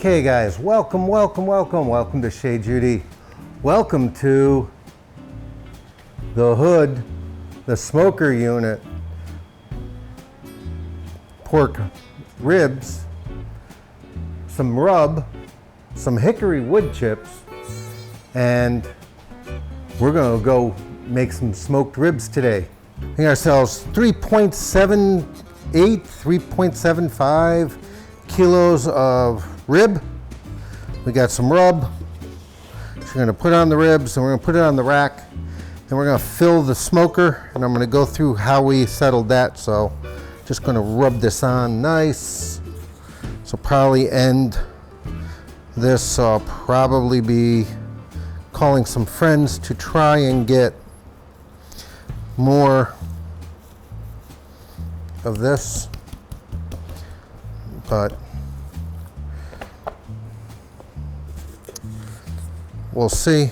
Okay guys, welcome to Chez Judy. Welcome to the hood, the smoker unit. Pork ribs, some rub, some hickory wood chips, and we're gonna go make some smoked ribs today. We ourselves 3.78, 3.75 kilos of rib. We got some rub. So we're gonna put on the ribs and we're gonna put it on the rack. Then we're gonna fill the smoker and I'm gonna go through how we settled that. So just gonna rub this on nice. So probably end this. I'll probably be calling some friends to try and get more of this, but we'll see.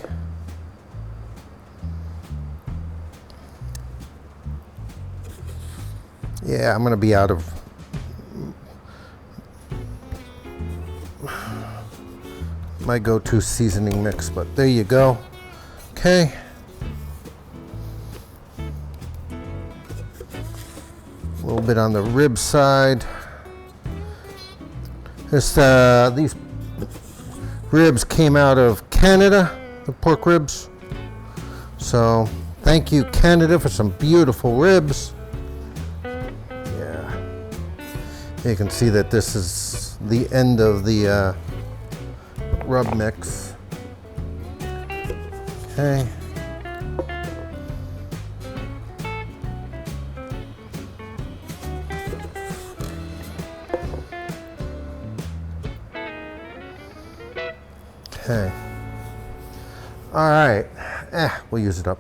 Yeah, I'm gonna be out of my go-to seasoning mix, but there you go. Okay. A little bit on the rib side. These ribs came out of Canada, the pork ribs. So thank you, Canada, for some beautiful ribs. Yeah. You can see that this is the end of the rub mix. Okay. Okay. All right. We'll use it up.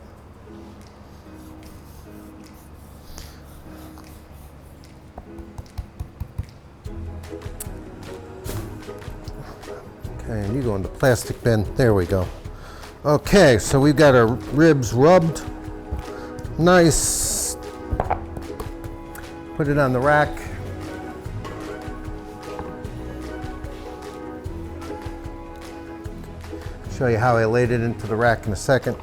Okay, and you go in the plastic bin. There we go. Okay, so we've got our ribs rubbed. Nice. Put it on the rack. Show you how I laid it into the rack in a second.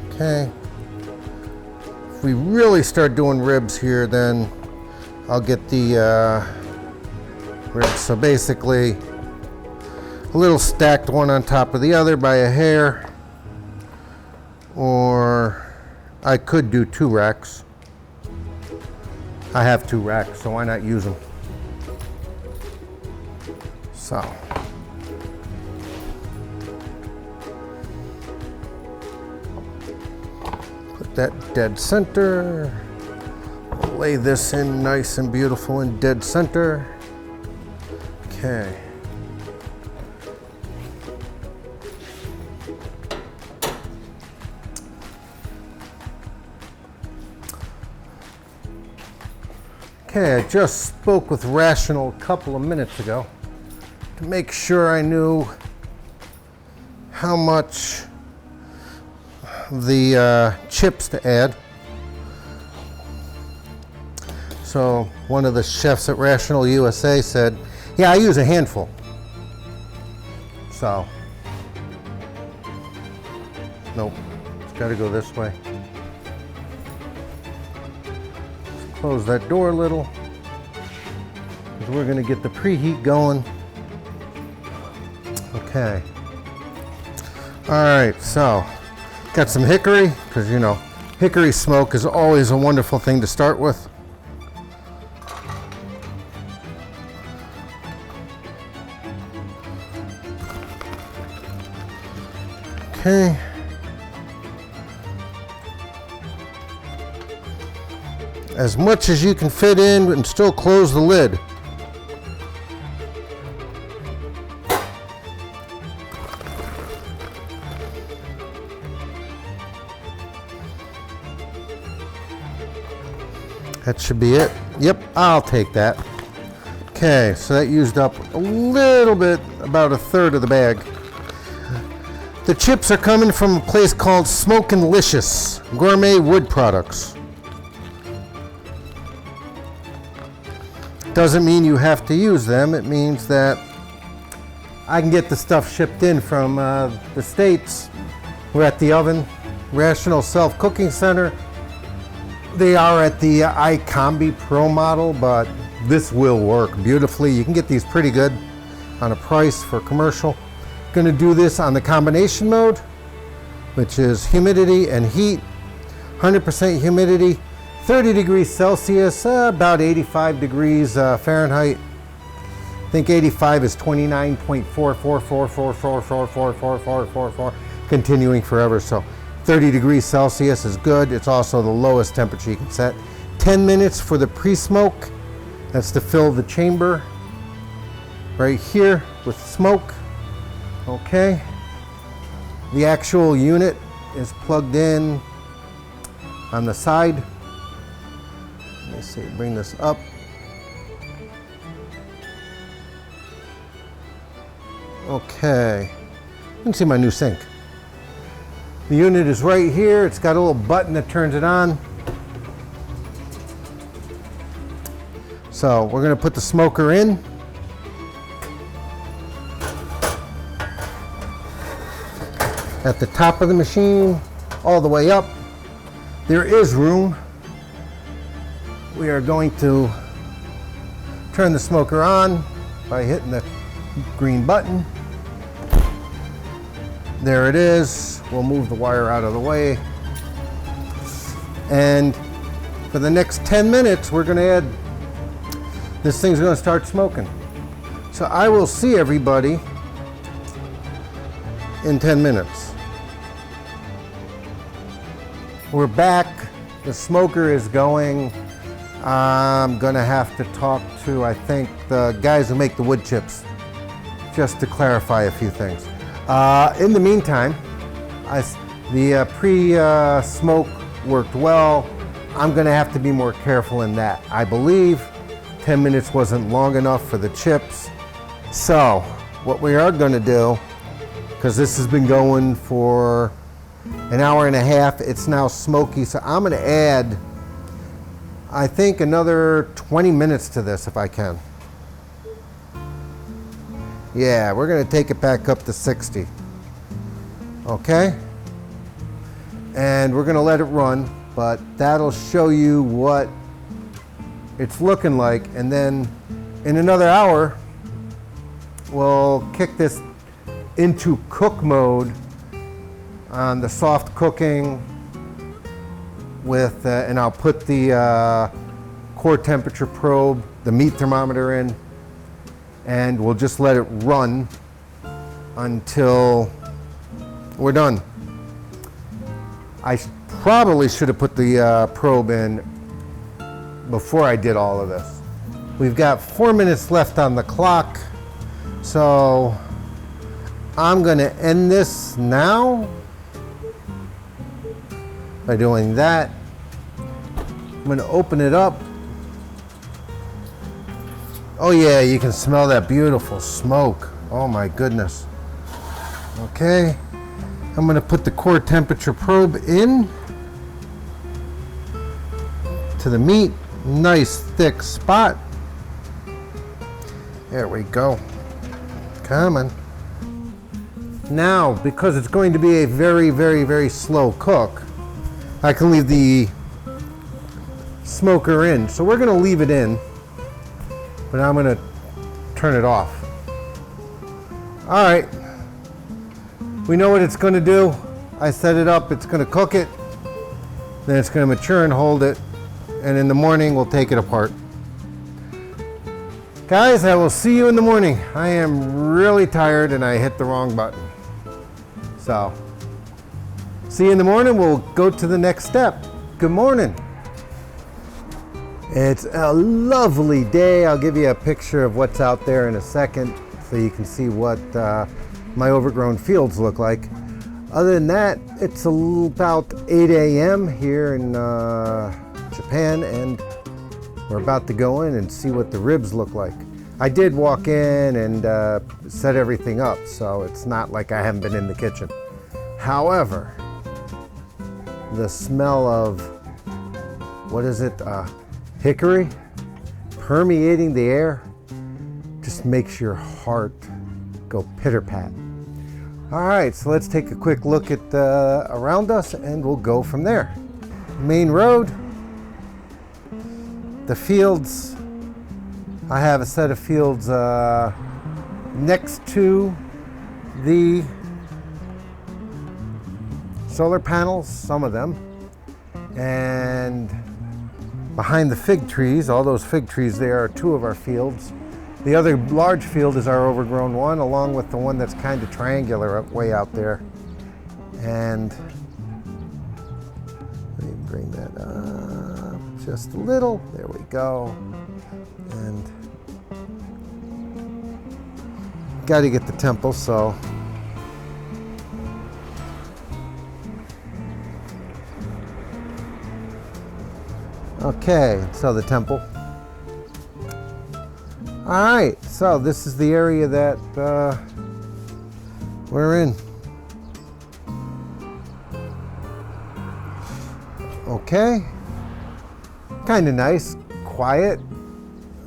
Okay. If we really start doing ribs here, then I'll get the ribs. So basically, a little stacked one on top of the other by a hair, or I could do 2 racks. I have 2 racks, so why not use them? So, put that dead center. Lay this in nice and beautiful in dead center. Okay. Okay, I just spoke with Rational a couple of minutes ago to make sure I knew how much the chips to add. So one of the chefs at Rational USA said, yeah, I use a handful. So, nope, it's gotta go this way. Let's close that door a little, because we're gonna get the preheat going. Okay. All right, so got some hickory, because you know, hickory smoke is always a wonderful thing to start with. Okay. As much as you can fit in and still close the lid. That should be it. Yep, I'll take that. Okay, so that used up a little bit, about 1/3 of the bag. The chips are coming from a place called Smokin'Licious Gourmet Wood Products. Doesn't mean you have to use them. It means that I can get the stuff shipped in from the States. We're at the Oven Rational Self Cooking Center. They are at the iCombi Pro model, but this will work beautifully. You can get these pretty good on a price for commercial. Gonna do this on the combination mode, which is humidity and heat. 100% humidity, 30 degrees Celsius, about 85 degrees Fahrenheit. I think 85 is 29.444444444, continuing forever. So 30 degrees Celsius is good. It's also the lowest temperature you can set. 10 minutes for the pre-smoke. That's to fill the chamber right here with smoke. Okay. The actual unit is plugged in on the side. Let me see, bring this up. Okay, you can see my new sink. The unit is right here. It's got a little button that turns it on. So we're gonna put the smoker in. At the top of the machine, all the way up. There is room. We are going to turn the smoker on by hitting the green button. There it is. We'll move the wire out of the way. And for the next 10 minutes, we're gonna add, this thing's gonna start smoking. So I will see everybody in 10 minutes. We're back. The smoker is going. I'm gonna have to talk to, I think, the guys who make the wood chips, just to clarify a few things. In the meantime, the pre-smoke worked well. I'm gonna have to be more careful in that. I believe 10 minutes wasn't long enough for the chips. So what we are gonna do, because this has been going for an hour and a half, it's now smoky, so I'm gonna add, I think, another 20 minutes to this if I can. Yeah, we're gonna take it back up to 60. Okay? And we're gonna let it run, but that'll show you what it's looking like. And then in another hour, we'll kick this into cook mode on the soft cooking with, and I'll put the core temperature probe, the meat thermometer in, and we'll just let it run until we're done. I probably should have put the probe in before I did all of this. We've got 4 minutes left on the clock, so I'm gonna end this now by doing that. I'm gonna open it up. Oh yeah, you can smell that beautiful smoke. Oh my goodness. Okay, I'm gonna put the core temperature probe in to the meat. Nice thick spot. There we go. Come on. Now, because it's going to be a very, very, very slow cook, I can leave the smoker in. So we're gonna leave it in, but I'm gonna turn it off. All right, we know what it's gonna do. I set it up, it's gonna cook it, then it's gonna mature and hold it, and in the morning we'll take it apart. Guys, I will see you in the morning. I am really tired and I hit the wrong button. So, see you in the morning. We'll go to the next step. Good morning. It's a lovely day. I'll give you a picture of what's out there in a second so you can see what my overgrown fields look like. Other than that, it's about 8 a.m. here in Japan, and we're about to go in and see what the ribs look like. I did walk in and set everything up, so it's not like I haven't been in the kitchen. However, the smell of, what is it, hickory? permeating the air just makes your heart go pitter-pat. All right, so let's take a quick look at around us and we'll go from there. Main road, the fields. I have a set of fields next to the solar panels, some of them, and behind the fig trees, all those fig trees there are two of our fields. The other large field is our overgrown one, along with the one that's kind of triangular way out there. And let me bring that up just a little. There we go. And got to get the temple, so okay, so the temple. All right, so this is the area that we're in. Okay, kind of nice, quiet.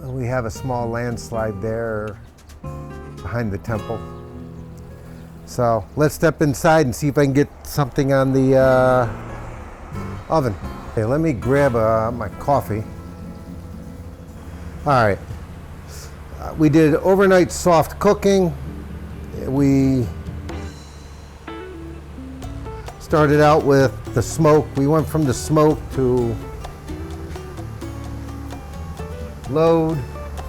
We have a small landslide there behind the temple. So let's step inside and see if I can get something on the oven. Okay, let me grab my coffee. All right, we did overnight soft cooking. We started out with the smoke. We went from the smoke to load.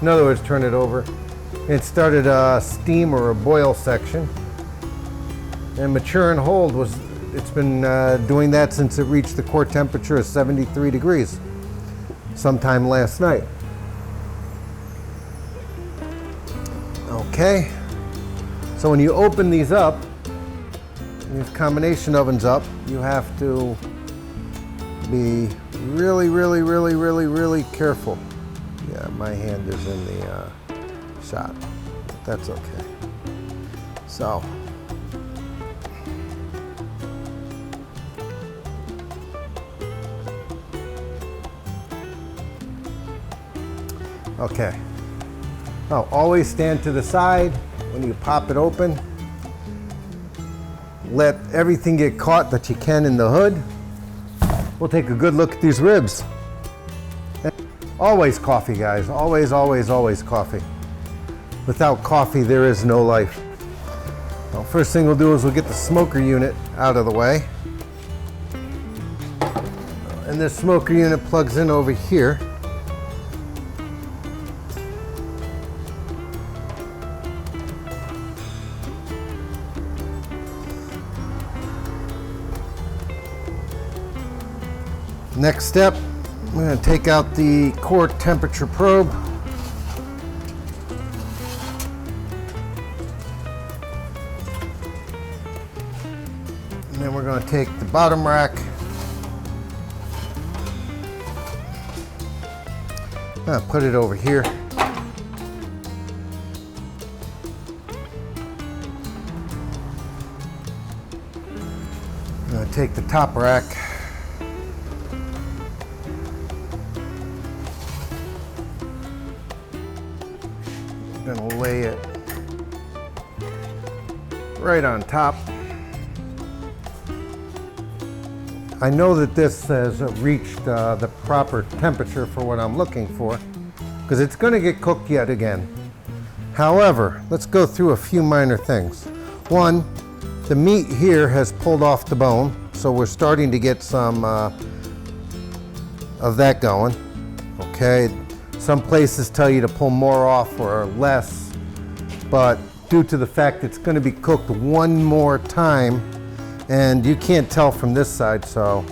In other words, turn it over. It started a steam or a boil section. And mature and hold was, it's been doing that since it reached the core temperature of 73 degrees sometime last night. Okay, so when you open these up, these combination ovens up, you have to be really careful. Yeah, my hand is in the shot. That's okay. So, okay. Now, always stand to the side when you pop it open. Let everything get caught that you can in the hood. We'll take a good look at these ribs. Always coffee, guys. Always coffee. Without coffee, there is no life. Well, first thing we'll do is we'll get the smoker unit out of the way. And this smoker unit plugs in over here. Next step, I'm going to take out the core temperature probe. And then we're going to take the bottom rack. Put it over here. I'm going to take the top rack. I'm going to lay it right on top. I know that this has reached the proper temperature for what I'm looking for, because it's going to get cooked yet again. However, let's go through a few minor things. One, the meat here has pulled off the bone, so we're starting to get some of that going. Okay. Some places tell you to pull more off or less, but due to the fact it's going to be cooked one more time, and you can't tell from this side, so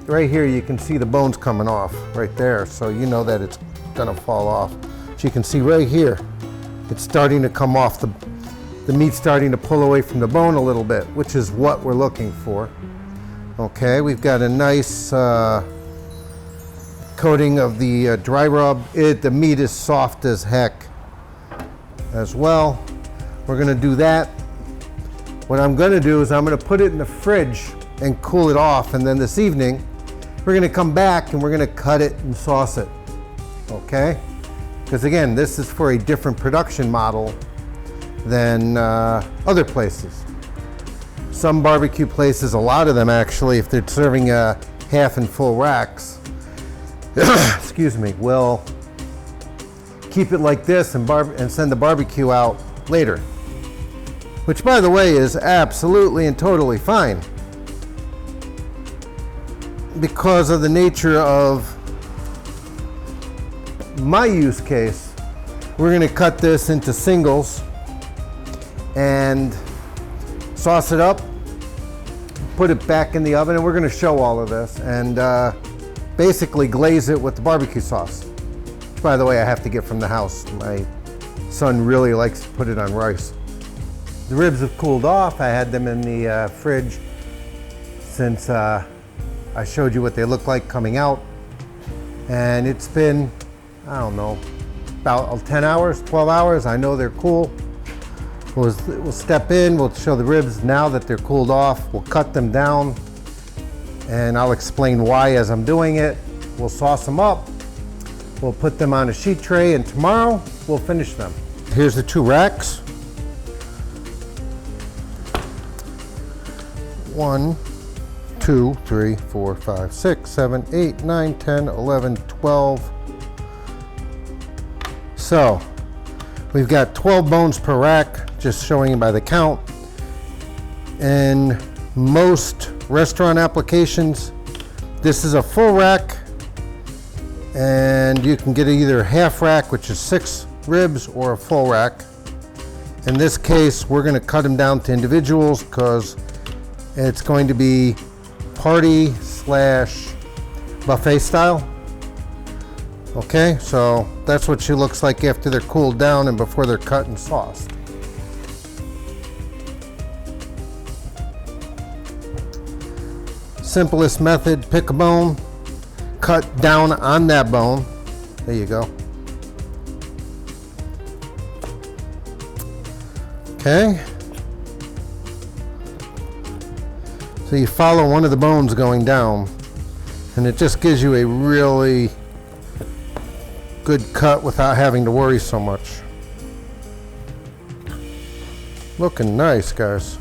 right here you can see the bones coming off right there, so you know that it's going to fall off. So you can see right here, it's starting to come off, the meat's starting to pull away from the bone a little bit, which is what we're looking for. Okay, we've got a nice coating of the dry rub. The meat is soft as heck as well. We're going to do that. What I'm going to do is I'm going to put it in the fridge and cool it off, and then this evening we're going to come back and we're going to cut it and sauce it. okay? Because again, this is for a different production model than other places. Some barbecue places, a lot of them actually, if they're serving half and full racks, excuse me, will keep it like this and send the barbecue out later. Which, by the way, is absolutely and totally fine. Because of the nature of my use case, we're going to cut this into singles and sauce it up, put it back in the oven, and we're going to show all of this, and basically glaze it with the barbecue sauce. Which, by the way, I have to get from the house. My son really likes to put it on rice. The ribs have cooled off. I had them in the fridge since I showed you what they look like coming out. And it's been, I don't know, about 10 hours, 12 hours. I know they're cool. We'll step in, we'll show the ribs now that they're cooled off. We'll cut them down, and I'll explain why as I'm doing it. We'll sauce them up. We'll put them on a sheet tray, and tomorrow we'll finish them. Here's the 2 racks. 1, 2, 3, 4, 5, 6, 7, 8, 9, 10, 11, 12. So we've got 12 bones per rack, just showing you by the count. In most restaurant applications, this is a full rack, and you can get either a half rack, which is 6 ribs, or a full rack. In this case, we're going to cut them down to individuals because it's going to be party / buffet style. Okay, so that's what she looks like after they're cooled down and before they're cut and sauced. Simplest method, pick a bone, cut down on that bone. There you go. Okay. So you follow one of the bones going down, and it just gives you a really good cut without having to worry so much. Looking nice, guys.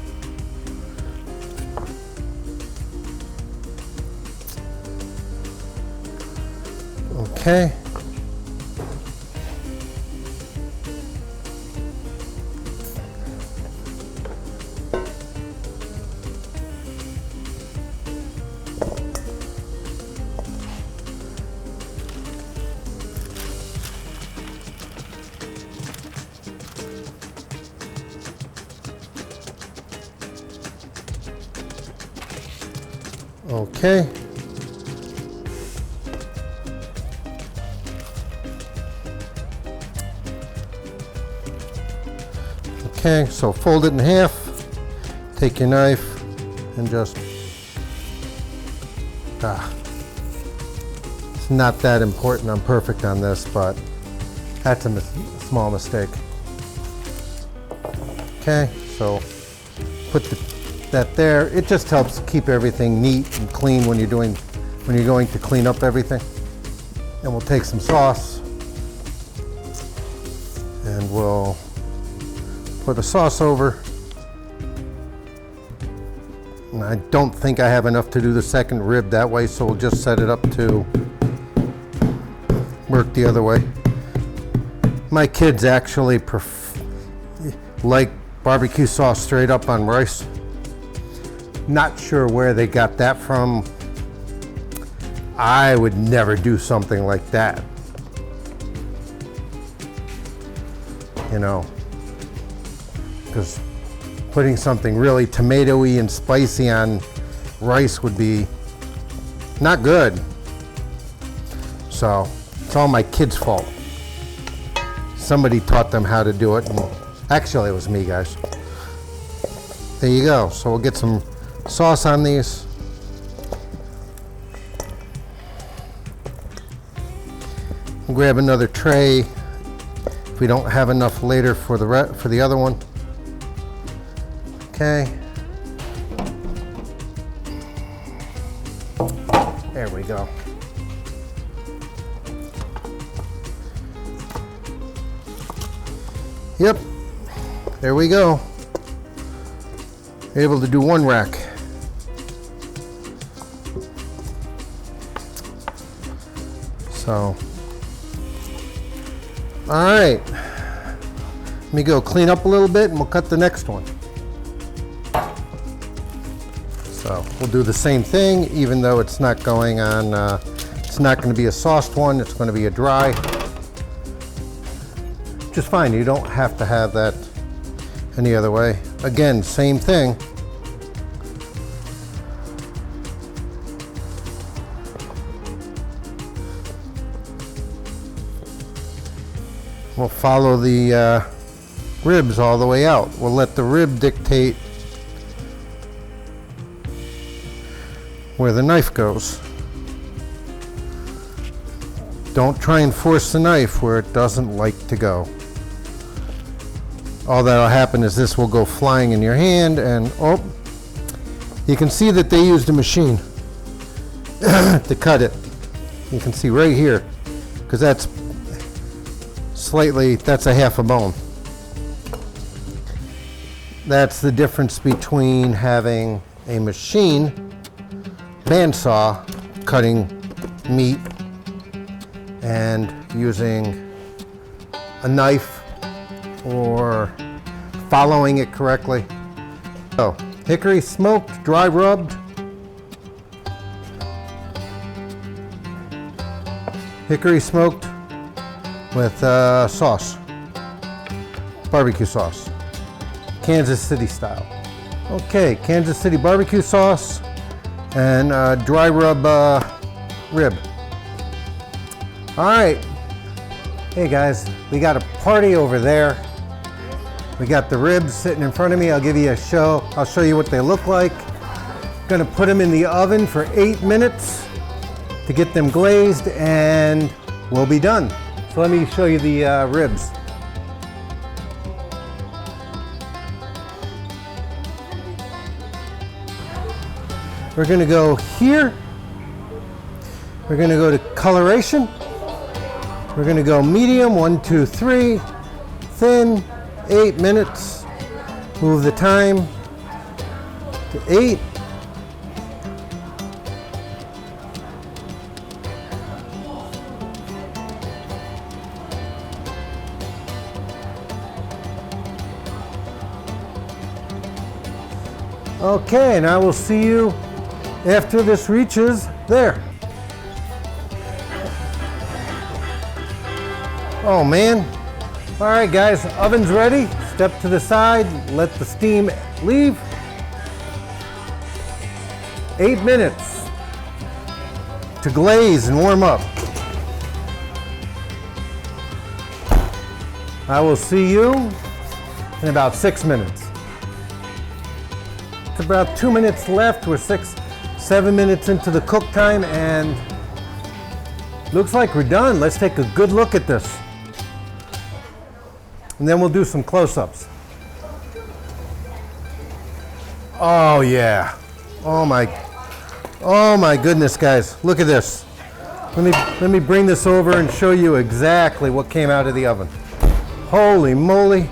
Okay. Okay. Okay, so fold it in half, take your knife and just, it's not that important, I'm perfect on this, but that's a small mistake. Okay, so put that there. It just helps keep everything neat and clean when you're going to clean up everything. And we'll take some sauce and we'll pour the sauce over. And I don't think I have enough to do the second rib that way, so we'll just set it up to work the other way. My kids actually like barbecue sauce straight up on rice. Not sure where they got that from. I would never do something like that. You know, because putting something really tomatoey and spicy on rice would be not good. So it's all my kids' fault. Somebody taught them how to do it, and actually it was me, guys. There you go. So we'll get some sauce on these. We'll grab another tray if we don't have enough later for the other one. Okay. There we go. Yep, there we go. Able to do one rack. So, all right. Let me go clean up a little bit and we'll cut the next one. So we'll do the same thing, even though it's not going on, it's not going to be a sauced one, it's going to be a dry. Just fine, you don't have to have that any other way. Again, same thing. We'll follow the ribs all the way out. We'll let the rib dictate where the knife goes. Don't try and force the knife where it doesn't like to go. All that'll happen is this will go flying in your hand, and oh, you can see that they used a machine to cut it. You can see right here, because that's slightly, that's a half a bone. That's the difference between having a machine bandsaw cutting meat and using a knife or following it correctly. So, hickory smoked, dry rubbed. Hickory smoked with sauce, barbecue sauce, Kansas City style. Okay, Kansas City barbecue sauce and dry rub rib. All right, hey guys, we got a party over there. We got the ribs sitting in front of me. I'll give you a show. I'll show you what they look like. Gonna put them in the oven for 8 minutes to get them glazed, and we'll be done. So let me show you the ribs. We're gonna go here. We're gonna go to coloration. We're gonna go medium, 1, 2, 3, thin, 8 minutes. Move the time to 8. Okay, and I will see you after this reaches there. Oh man. All right guys, oven's ready. Step to the side, let the steam leave. 8 minutes to glaze and warm up. I will see you in about 6 minutes. It's about 2 minutes left. We're 7 minutes into the cook time, and looks like we're done. Let's take a good look at this. And then we'll do some close-ups. Oh yeah. Oh my goodness, guys. Look at this. Let me bring this over and show you exactly what came out of the oven. Holy moly.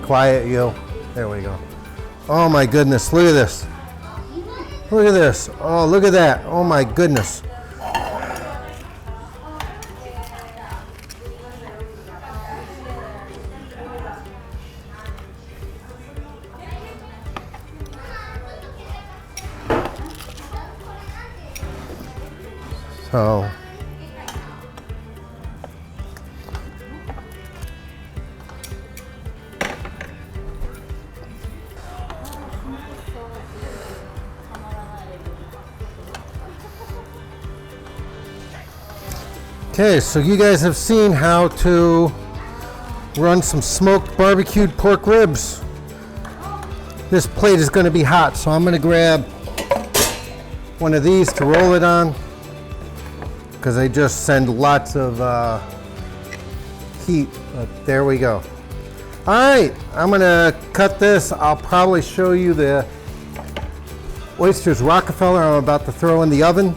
Quiet, you. There we go. Oh my goodness, look at this. Look at this. Oh, look at that. Oh my goodness. So, okay, so you guys have seen how to run some smoked barbecued pork ribs. This plate is going to be hot, so I'm going to grab one of these to roll it on, because they just send lots of heat. But there we go. All right, I'm going to cut this. I'll probably show you the oysters Rockefeller I'm about to throw in the oven.